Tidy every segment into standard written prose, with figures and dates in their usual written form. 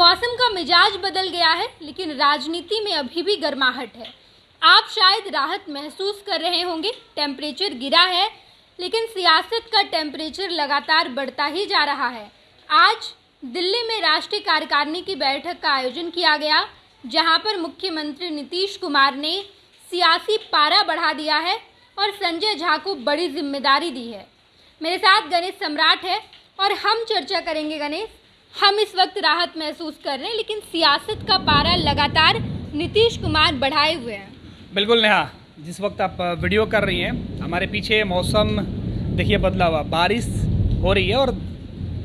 मौसम का मिजाज बदल गया है, लेकिन राजनीति में अभी भी गर्माहट है। आप शायद राहत महसूस कर रहे होंगे, टेम्परेचर गिरा है, लेकिन सियासत का टेम्परेचर लगातार बढ़ता ही जा रहा है। आज दिल्ली में राष्ट्रीय कार्यकारिणी की बैठक का आयोजन किया गया, जहां पर मुख्यमंत्री नीतीश कुमार ने सियासी पारा बढ़ा दिया है और संजय झा को बड़ी जिम्मेदारी दी है। मेरे साथ गणेश सम्राट है और हम चर्चा करेंगे। गणेश, हम इस वक्त राहत महसूस कर रहे हैं, लेकिन सियासत का पारा लगातार नीतीश कुमार बढ़ाए हुए हैं। बिल्कुल नेहा, जिस वक्त आप वीडियो कर रही हैं, हमारे पीछे मौसम देखिए बदला हुआ, बारिश हो रही है और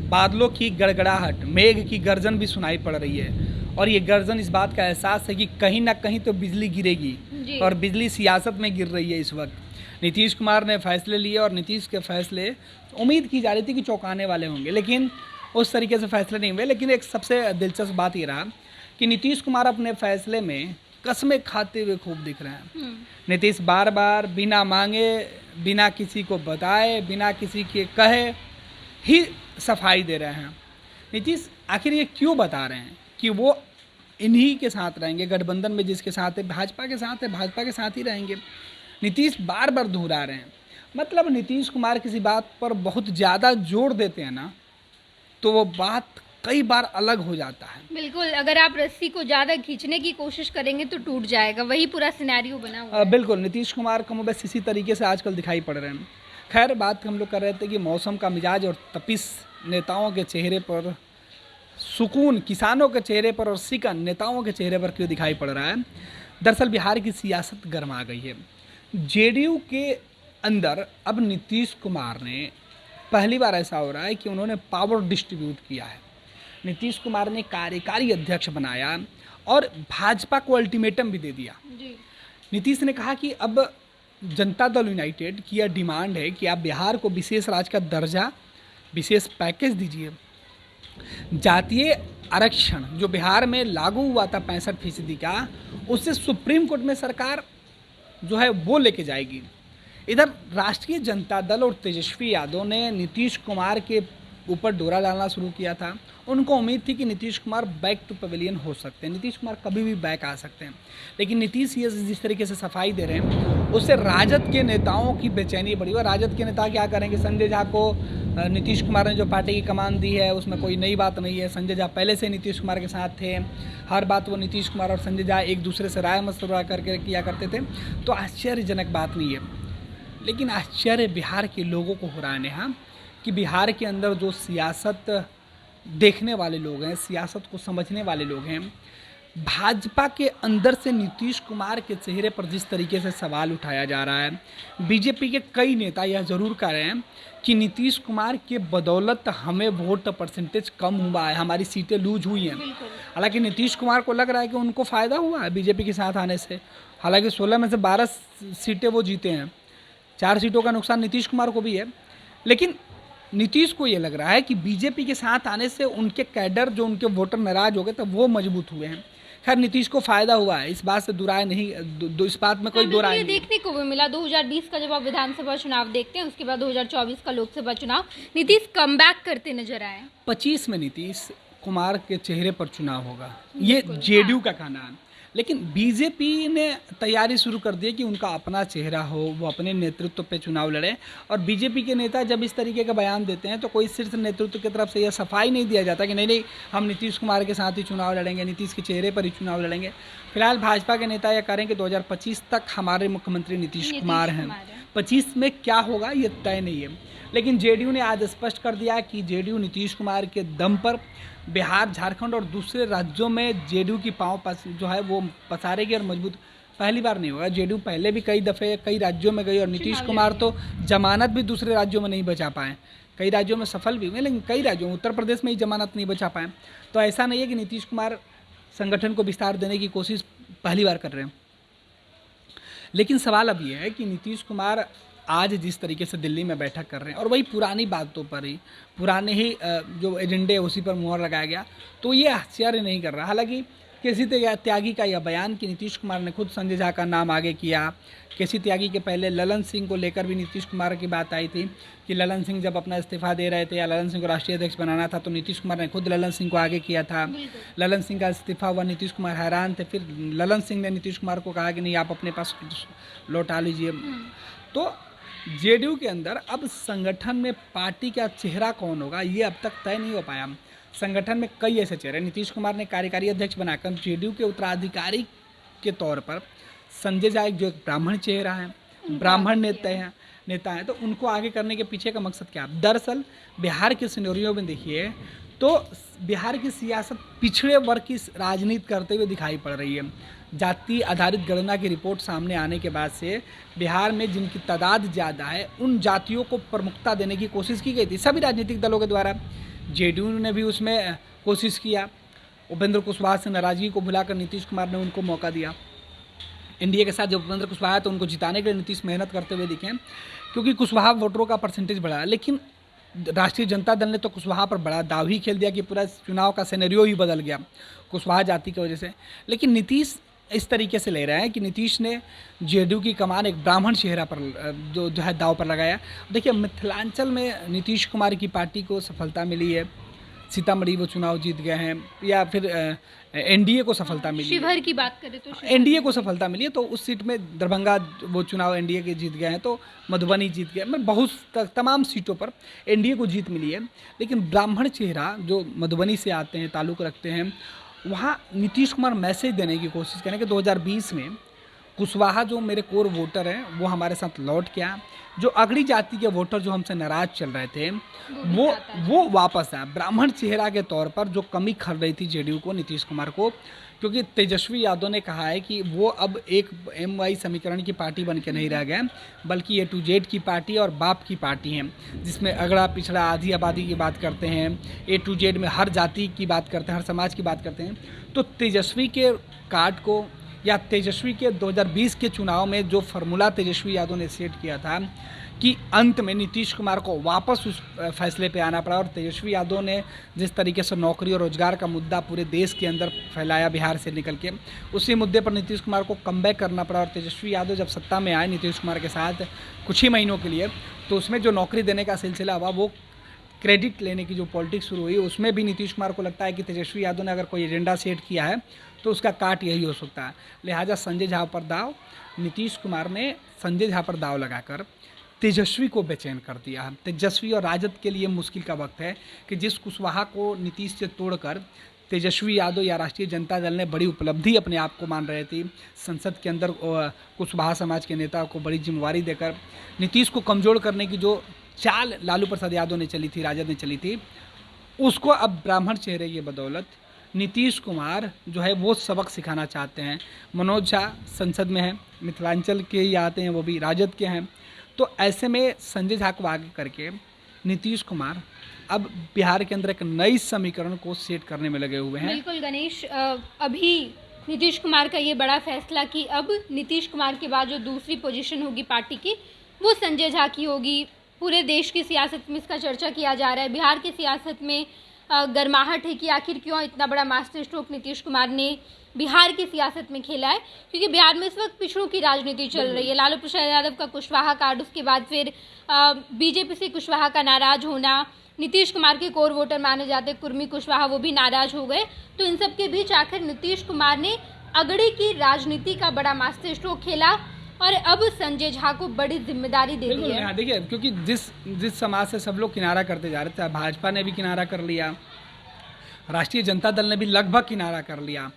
बादलों की गड़गड़ाहट, मेघ की गर्जन भी सुनाई पड़ रही है। और ये गर्जन इस बात का एहसास है कि कहीं ना कहीं तो बिजली गिरेगी और बिजली सियासत में गिर रही है इस वक्त। नीतीश कुमार ने फैसले लिए और नीतीश के फैसले उम्मीद की जा रही थी कि चौंकाने वाले होंगे, लेकिन उस तरीके से फैसले नहीं हुए। लेकिन एक सबसे दिलचस्प बात ये रहा कि नीतीश कुमार अपने फैसले में कस्में खाते हुए खूब दिख रहे हैं। नीतीश बार बार बिना मांगे, बिना किसी को बताए, बिना किसी के कहे ही सफाई दे रहे हैं। नीतीश आखिर ये क्यों बता रहे हैं कि वो इन्हीं के साथ रहेंगे, गठबंधन में जिसके साथ है, भाजपा के साथ है, भाजपा के साथ ही रहेंगे। नीतीश बार बार दोहरा रहे हैं। मतलब नीतीश कुमार किसी बात पर बहुत ज़्यादा जोर देते हैं ना, तो वो बात कई बार अलग हो जाता है। बिल्कुल, अगर आप रस्सी को ज़्यादा खींचने की कोशिश करेंगे तो टूट जाएगा, वही पूरा सिनेरियो बना हुआ है। बिल्कुल, नीतीश कुमार कमोबेश इसी तरीके से आजकल दिखाई पड़ रहे हैं। खैर, बात हम लोग कर रहे थे कि मौसम का मिजाज और तपिश नेताओं के चेहरे पर, सुकून किसानों के चेहरे पर और सिकन नेताओं के चेहरे पर क्यों दिखाई पड़ रहा है। दरअसल बिहार की सियासत गर्मा गई है। जेडीयू के अंदर अब नीतीश कुमार ने, पहली बार ऐसा हो रहा है कि उन्होंने पावर डिस्ट्रीब्यूट किया है। नीतीश कुमार ने कार्यकारी अध्यक्ष बनाया और भाजपा को अल्टीमेटम भी दे दिया। नीतीश ने कहा कि अब जनता दल यूनाइटेड की यह डिमांड है कि आप बिहार को विशेष राज्य का दर्जा, विशेष पैकेज दीजिए। जातीय आरक्षण जो बिहार में लागू हुआ था 65% का, उससे सुप्रीम कोर्ट में सरकार जो है वो लेके जाएगी। इधर राष्ट्रीय जनता दल और तेजस्वी यादव ने नीतीश कुमार के ऊपर डोरा डालना शुरू किया था। उनको उम्मीद थी कि Nitish Kumar back to pavilion हो सकते हैं, नीतीश कुमार कभी भी बैक आ सकते हैं। लेकिन नीतीश ये जिस तरीके से सफाई दे रहे हैं, उससे राजद के नेताओं की बेचैनी बढ़ी। और राजद के नेता क्या करेंगे? संजय झा को नीतीश कुमार ने जो पार्टी की कमान दी है, उसमें कोई नई बात नहीं है। संजय झा पहले से नीतीश कुमार के साथ थे, हर बात वो नीतीश कुमार और संजय झा एक दूसरे से राय मशवरा करके किया करते थे, तो आश्चर्यजनक बात नहीं है। लेकिन आश्चर्य बिहार के लोगों को हो रहा है नेहा, कि बिहार के अंदर जो सियासत देखने वाले लोग हैं, सियासत को समझने वाले लोग हैं, भाजपा के अंदर से नीतीश कुमार के चेहरे पर जिस तरीके से सवाल उठाया जा रहा है, बीजेपी के कई नेता यह जरूर कह रहे हैं कि नीतीश कुमार के बदौलत हमें वोट परसेंटेज कम हुआ है, हमारी सीटें लूज हुई हैं। हालांकि नीतीश कुमार को लग रहा है कि उनको फ़ायदा हुआ है बीजेपी के साथ आने से। हालांकि 16 में से 12 सीटें वो जीते हैं, 4 सीटों का नुकसान नीतीश कुमार को भी है। लेकिन नीतीश को ये लग रहा है कि बीजेपी के साथ आने से उनके कैडर, जो उनके वोटर नाराज हो गए थे, वो मजबूत हुए हैं। खैर, नीतीश को फायदा हुआ है, इस बात से दुराय नहीं, इस बात में कोई दुराय नहीं। देखने को भी मिला 2020 का, जब आप विधानसभा चुनाव देखते हैं, उसके बाद 2024 का लोकसभा चुनाव, नीतीश कमबैक करते नजर आए। 25 में नीतीश कुमार के चेहरे पर चुनाव होगा, ये जेडीयू का कहना है। लेकिन बीजेपी ने तैयारी शुरू कर दी कि उनका अपना चेहरा हो, वो अपने नेतृत्व पे चुनाव लड़े। और बीजेपी के नेता जब इस तरीके का बयान देते हैं, तो कोई शीर्ष नेतृत्व की तरफ से यह सफाई नहीं दिया जाता कि नहीं हम नीतीश कुमार के साथ ही चुनाव लड़ेंगे, नीतीश के चेहरे पर ही चुनाव लड़ेंगे। फिलहाल भाजपा के नेता यह करें कि 2025 तक हमारे मुख्यमंत्री नीतीश कुमार हैं। 25 में क्या होगा ये तय नहीं है। लेकिन जेडीयू ने आज स्पष्ट कर दिया कि जेडीयू नीतीश कुमार के दम पर बिहार, झारखंड और दूसरे राज्यों में जेडीयू की पांव जो है वो पसारेगी और मजबूत। पहली बार नहीं होगा, जेडीयू पहले भी कई दफ़े कई राज्यों में गई और नीतीश कुमार तो जमानत भी दूसरे राज्यों में नहीं बचा पाए। कई राज्यों में सफल भी हुए, लेकिन कई राज्यों में, उत्तर प्रदेश में ही जमानत नहीं बचा पाए। तो ऐसा नहीं है कि नीतीश कुमार संगठन को विस्तार देने की कोशिश पहली बार कर रहे हैं। लेकिन सवाल अब यह है कि नीतीश कुमार आज जिस तरीके से दिल्ली में बैठक कर रहे हैं और वही पुरानी बातों पर ही, पुराने ही जो एजेंडे उसी पर मुहर लगाया गया, तो ये आश्चर्य नहीं कर रहा। हालांकि केसी त्यागी का यह बयान कि नीतीश कुमार ने खुद संजय झा का नाम आगे किया। केसी त्यागी के पहले ललन सिंह को लेकर भी नीतीश कुमार की बात आई थी कि ललन सिंह जब अपना इस्तीफा दे रहे थे या ललन सिंह को राष्ट्रीय अध्यक्ष बनाना था तो नीतीश कुमार ने खुद ललन सिंह को आगे किया था। ललन सिंह का इस्तीफा हुआ, नीतीश कुमार हैरान थे, फिर ललन सिंह ने नीतीश कुमार को कहा कि नहीं आप अपने पास लौटा लीजिए। तो जेडीयू के अंदर अब संगठन में पार्टी का चेहरा कौन होगा ये अब तक तय नहीं हो पाया। संगठन में कई ऐसे चेहरे, नीतीश कुमार ने कार्यकारी अध्यक्ष बनाकर जेडीयू के उत्तराधिकारी के तौर पर संजय झा जो एक ब्राह्मण चेहरा है, ब्राह्मण नेता हैं, तो उनको आगे करने के पीछे का मकसद क्या है? दरअसल बिहार के सिनेरियो में देखिए तो बिहार की सियासत पिछड़े वर्ग की राजनीति करते हुए दिखाई पड़ रही है। जाति आधारित गणना की रिपोर्ट सामने आने के बाद से बिहार में जिनकी तादाद ज़्यादा है उन जातियों को प्रमुखता देने की कोशिश की गई थी सभी राजनीतिक दलों के द्वारा। जेडीयू ने भी उसमें कोशिश किया। उपेंद्र कुशवाहा से नाराजगी को भुलाकर नीतीश कुमार ने उनको मौका दिया। एनडीए के साथ जब उपेंद्र कुशवाहा है तो उनको जिताने के लिए नीतीश मेहनत करते हुए दिखे, क्योंकि कुशवाहा वोटरों का परसेंटेज बढ़ा। लेकिन राष्ट्रीय जनता दल ने तो कुशवाहा पर बड़ा दाव ही खेल दिया कि पूरा चुनाव का सिनेरियो ही बदल गया कुशवाहा जाति की वजह से। लेकिन नीतीश इस तरीके से ले रहे हैं कि नीतीश ने जेडीयू की कमान एक ब्राह्मण चेहरा पर जो है दाव पर लगाया। देखिए मिथिलांचल में नीतीश कुमार की पार्टी को सफलता मिली है, सीतामढ़ी वो चुनाव जीत गए हैं, या फिर एनडीए को सफलता मिली है। शिवहर की बात करें तो एनडीए को सफलता मिली है, तो उस सीट में दरभंगा वो चुनाव एनडीए के जीत गए हैं, तो मधुबनी जीत गए, मैं बहुत तमाम सीटों पर एनडीए को जीत मिली है। लेकिन ब्राह्मण चेहरा जो मधुबनी से आते हैं, ताल्लुक़ रखते हैं, वहाँ नीतीश कुमार मैसेज देने की कोशिश करें कि 2020 में कुशवाहा जो मेरे कोर वोटर हैं वो हमारे साथ लौट के आए, जो अगड़ी जाति के वोटर जो हमसे नाराज चल रहे थे वो वापस आए। ब्राह्मण चेहरा के तौर पर जो कमी खल रही थी जेडीयू को, नीतीश कुमार को, क्योंकि तेजस्वी यादव ने कहा है कि वो अब एक MY समीकरण की पार्टी बन के नहीं रह गए, बल्कि A to Z की पार्टी और बाप की पार्टी है, जिसमें अगड़ा पिछड़ा आधी आबादी की बात करते हैं, A to Z में हर जाति की बात करते हैं, हर समाज की बात करते हैं। तो तेजस्वी के कार्ड को या तेजस्वी के 2020 के चुनाव में जो फार्मूला तेजस्वी यादव ने सेट किया था कि अंत में नीतीश कुमार को वापस उस फैसले पे आना पड़ा, और तेजस्वी यादव ने जिस तरीके से नौकरी और रोजगार का मुद्दा पूरे देश के अंदर फैलाया बिहार से निकल के, उसी मुद्दे पर नीतीश कुमार को कमबैक करना पड़ा। और तेजस्वी यादव जब सत्ता में आए नीतीश कुमार के साथ कुछ ही महीनों के लिए, तो उसमें जो नौकरी देने का सिलसिला हुआ, वो क्रेडिट लेने की जो पॉलिटिक्स शुरू हुई, उसमें भी नीतीश कुमार को लगता है कि तेजस्वी यादव ने अगर कोई एजेंडा सेट किया है तो उसका काट यही हो सकता है। लिहाजा संजय झा पर दाव, नीतीश कुमार ने संजय झा पर दाव लगाकर तेजस्वी को बेचैन कर दिया है। तेजस्वी और राजद के लिए मुश्किल का वक्त है कि जिस कुशवाहा को नीतीश से तोड़कर तेजस्वी यादव या राष्ट्रीय जनता दल ने बड़ी उपलब्धि अपने आप को मान रहे थे, संसद के अंदर कुशवाहा समाज के नेता को बड़ी जिम्मेवारी देकर नीतीश को कमज़ोर करने की जो चाल लालू प्रसाद यादव ने चली थी, राजद ने चली थी, उसको अब ब्राह्मण चेहरे की बदौलत नीतीश कुमार जो है वो सबक सिखाना चाहते हैं। मनोज झा संसद में हैं, मिथिलांचल के ही आते हैं, वो भी राजद के हैं। तो ऐसे में संजय झा को आगे करके नीतीश कुमार अब बिहार के अंदर एक नई समीकरण को सेट करने में लगे हुए हैं। बिल्कुल गणेश, अभी नीतीश कुमार का ये बड़ा फैसला कि अब नीतीश कुमार के बाद जो दूसरी पोजीशन होगी पार्टी की वो संजय झा की होगी। पूरे देश की सियासत में इसका चर्चा किया जा रहा है। बिहार की सियासत में गर्माहट है कि आखिर क्यों इतना बड़ा मास्टर स्ट्रोक नीतीश कुमार ने बिहार की सियासत में खेला है, क्योंकि बिहार में इस वक्त पिछड़ों की राजनीति चल रही है। लालू प्रसाद यादव का कुशवाहा कार्ड, उसके बाद फिर बीजेपी से कुशवाहा का नाराज होना, नीतीश कुमार के कोर वोटर माने जाते कुर्मी कुशवाहा वो भी नाराज हो गए। तो इन सब के बीच आखिर नीतीश कुमार ने अगड़ी की राजनीति का बड़ा मास्टर स्ट्रोक खेला और अब संजय झा को बड़ी जिम्मेदारी दे दी है। देखिए, क्योंकि जिस समाज से सब लोग किनारा करते जा रहे थे, भाजपा ने भी किनारा कर लिया, राष्ट्रीय जनता दल ने भी लगभग किनारा कर लिया,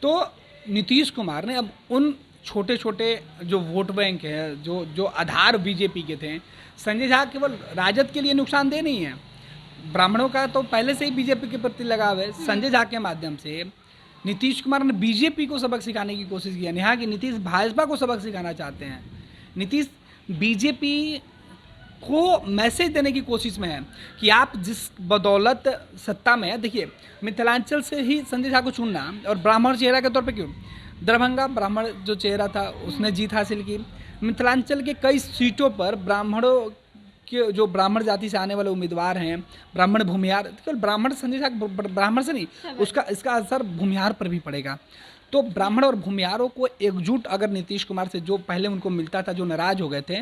तो नीतीश कुमार ने अब उन छोटे छोटे जो वोट बैंक है, जो आधार बीजेपी के थे, संजय झा केवल राजद के लिए नुकसानदेह नहीं है, ब्राह्मणों का तो पहले से ही बीजेपी के प्रति लगाव है। संजय झा के माध्यम से नीतीश कुमार ने बीजेपी को सबक सिखाने की कोशिश की है। यहाँ की नीतीश भाजपा को सबक सिखाना चाहते हैं। नीतीश बीजेपी को मैसेज देने की कोशिश में है कि आप जिस बदौलत सत्ता में है, देखिए मिथिलांचल से ही संजय झा को चुनना और ब्राह्मण चेहरा के तौर पे क्यों, दरभंगा ब्राह्मण जो चेहरा था उसने जीत हासिल की, मिथिलांचल के कई सीटों पर ब्राह्मणों के जो ब्राह्मण जाति से आने वाले उम्मीदवार हैं, ब्राह्मण भूमिहार, केवल ब्राह्मण संजय झा ब्राह्मण से नहीं, उसका इसका असर भूमिहार पर भी पड़ेगा। तो ब्राह्मण और भूमिहारों को एकजुट अगर नीतीश कुमार से जो पहले उनको मिलता था, जो नाराज हो गए थे,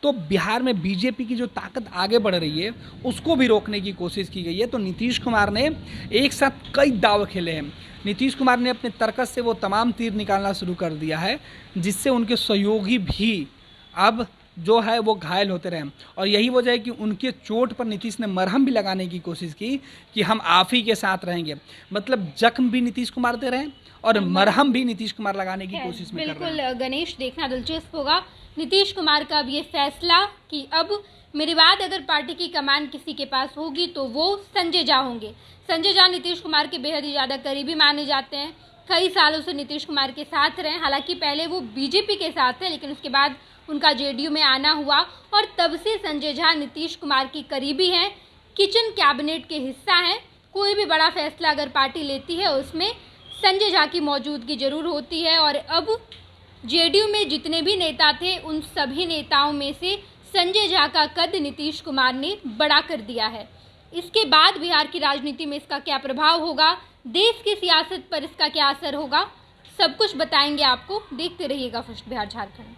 तो बिहार में बीजेपी की जो ताकत आगे बढ़ रही है उसको भी रोकने की कोशिश की गई है। तो नीतीश कुमार ने एक साथ कई दाव खेले हैं। नीतीश कुमार ने अपने तर्कस से वो तमाम तीर निकालना शुरू कर दिया है जिससे उनके सहयोगी भी अब जो है वो घायल होते रहे। और यही वजह है कि उनके चोट पर नीतीश ने मरहम भी लगाने की कोशिश की कि हम आप ही के साथ रहेंगे। मतलब जख्म भी नीतीश कुमार दे रहे हैं और मरहम भी नीतीश कुमार लगाने की कोशिश में कर रहे हैं। बिल्कुल गणेश, देखना दिलचस्प होगा नीतीश कुमार का अब ये फैसला कि अब मेरे बाद अगर पार्टी की कमान किसी के पास होगी तो वो संजय झा होंगे। संजय झा नीतीश कुमार के बेहद ही ज़्यादा करीबी माने जाते हैं, कई सालों से नीतीश कुमार के साथ रहे। हालांकि पहले वो बीजेपी के साथ थे, लेकिन उसके बाद उनका जेडीयू में आना हुआ और तब से संजय झा नीतीश कुमार की करीबी हैं, किचन कैबिनेट के हिस्सा हैं। कोई भी बड़ा फैसला अगर पार्टी लेती है उसमें संजय झा की मौजूदगी जरूर होती है। और अब जेडीयू में जितने भी नेता थे उन सभी नेताओं में से संजय झा का कद नीतीश कुमार ने बड़ा कर दिया है। इसके बाद बिहार की राजनीति में इसका क्या प्रभाव होगा, देश की सियासत पर इसका क्या असर होगा, सब कुछ बताएंगे आपको। देखते रहिएगा फर्स्ट बिहार झारखंड।